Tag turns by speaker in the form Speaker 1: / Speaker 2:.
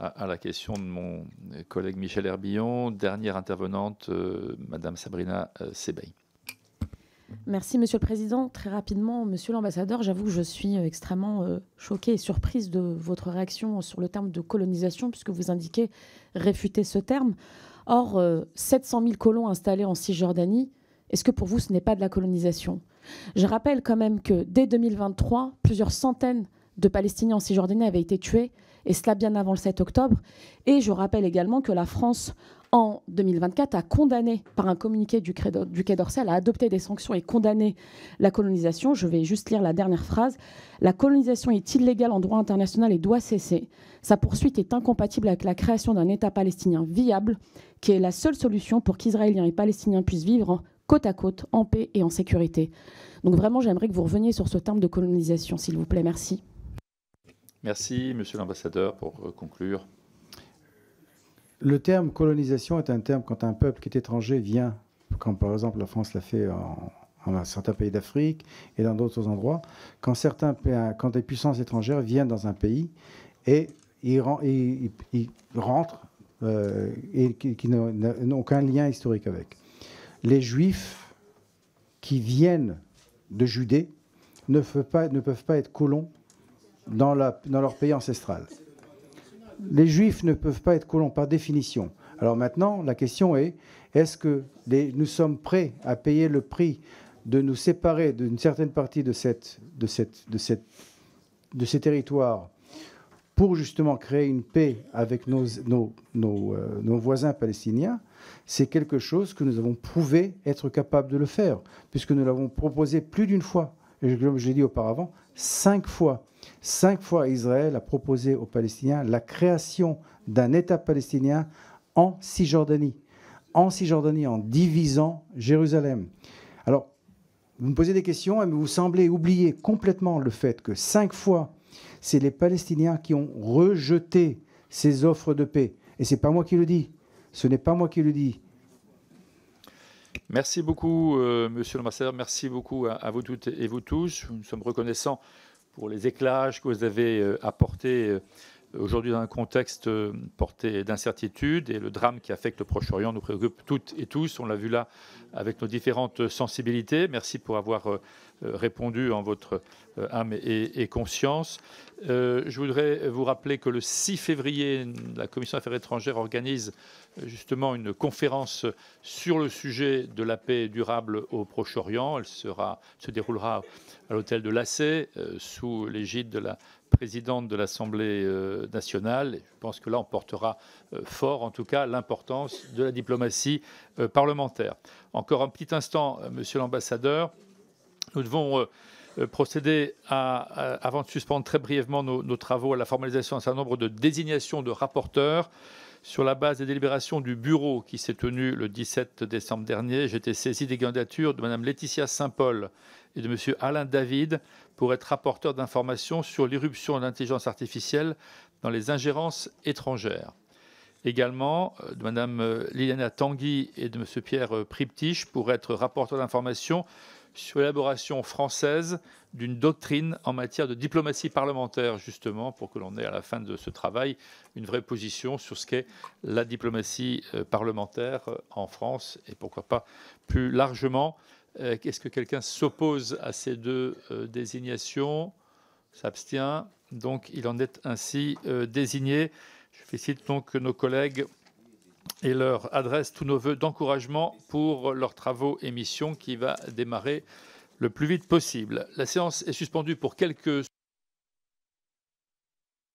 Speaker 1: à la question de mon collègue Michel Herbillon. Dernière intervenante, Madame Sabrina Sebei.
Speaker 2: Merci, Monsieur le Président. Très rapidement, Monsieur l'ambassadeur, j'avoue que je suis extrêmement choquée et surprise de votre réaction sur le terme de colonisation, puisque vous indiquez réfuter ce terme. Or, 700 000 colons installés en Cisjordanie, est-ce que pour vous, ce n'est pas de la colonisation? Je rappelle quand même que dès 2023, plusieurs centaines de Palestiniens en Cisjordanie avaient été tués, et cela bien avant le 7 octobre. Et je rappelle également que la France, en 2024, a condamné, par un communiqué du Quai d'Orsay, a adopté des sanctions et condamné la colonisation. Je vais juste lire la dernière phrase. La colonisation est illégale en droit international et doit cesser. Sa poursuite est incompatible avec la création d'un État palestinien viable, qui est la seule solution pour qu'Israéliens et Palestiniens puissent vivre côte à côte, en paix et en sécurité. Donc vraiment, j'aimerais que vous reveniez sur ce terme de colonisation, s'il vous plaît. Merci.
Speaker 1: Merci, Monsieur l'ambassadeur, pour conclure.
Speaker 3: Le terme colonisation est un terme quand un peuple qui est étranger vient, comme par exemple la France l'a fait en certains pays d'Afrique et dans d'autres endroits, quand des puissances étrangères viennent dans un pays et ils rentrent et qui n'ont aucun lien historique avec. Les Juifs qui viennent de Judée ne peuvent pas être colons dans leur pays ancestral. Les Juifs ne peuvent pas être colons par définition. Alors maintenant, la question est, est-ce que nous sommes prêts à payer le prix de nous séparer d'une certaine partie de ces territoires pour justement créer une paix avec nos voisins palestiniens? C'est quelque chose que nous avons prouvé être capables de le faire, puisque nous l'avons proposé plus d'une fois. Et comme je l'ai dit auparavant, 5 fois. 5 fois, Israël a proposé aux Palestiniens la création d'un État palestinien en Cisjordanie. En divisant Jérusalem. Alors, vous me posez des questions, mais vous semblez oublier complètement le fait que 5 fois, c'est les Palestiniens qui ont rejeté ces offres de paix. Et ce n'est pas moi qui le dis. Ce n'est pas moi qui le dis.
Speaker 1: Merci beaucoup, Monsieur l'ambassadeur. Merci beaucoup à vous toutes et vous tous. Nous sommes reconnaissants pour les éclairages que vous avez apportés aujourd'hui dans un contexte porté d'incertitude, et le drame qui affecte le Proche-Orient nous préoccupe toutes et tous. On l'a vu là avec nos différentes sensibilités. Merci pour avoir répondu en votre âme et conscience. Je voudrais vous rappeler que le 6 février, la Commission Affaires étrangères organise justement une conférence sur le sujet de la paix durable au Proche-Orient. Elle se déroulera à l'hôtel de l'Assé, sous l'égide de la présidente de l'Assemblée nationale. Et je pense que là, on portera fort, en tout cas, l'importance de la diplomatie parlementaire. Encore un petit instant, Monsieur l'ambassadeur, nous devons procéder avant de suspendre très brièvement nos travaux, à la formalisation d'un certain nombre de désignations de rapporteurs sur la base des délibérations du bureau qui s'est tenu le 17 décembre dernier. J'ai été saisi des candidatures de Mme Laetitia Saint-Paul et de M. Alain David pour être rapporteur d'information sur l'irruption de l'intelligence artificielle dans les ingérences étrangères. Également, de Mme Liliana Tanguy et de M. Pierre Priptich pour être rapporteur d'information sur l'élaboration française d'une doctrine en matière de diplomatie parlementaire, justement, pour que l'on ait à la fin de ce travail une vraie position sur ce qu'est la diplomatie parlementaire en France et pourquoi pas plus largement. Est-ce que quelqu'un s'oppose à ces deux désignations? S'abstient. Donc il en est ainsi désigné. Je félicite donc nos collègues et leur adresse tous nos voeux d'encouragement pour leurs travaux et missions qui va démarrer le plus vite possible. La séance est suspendue pour quelques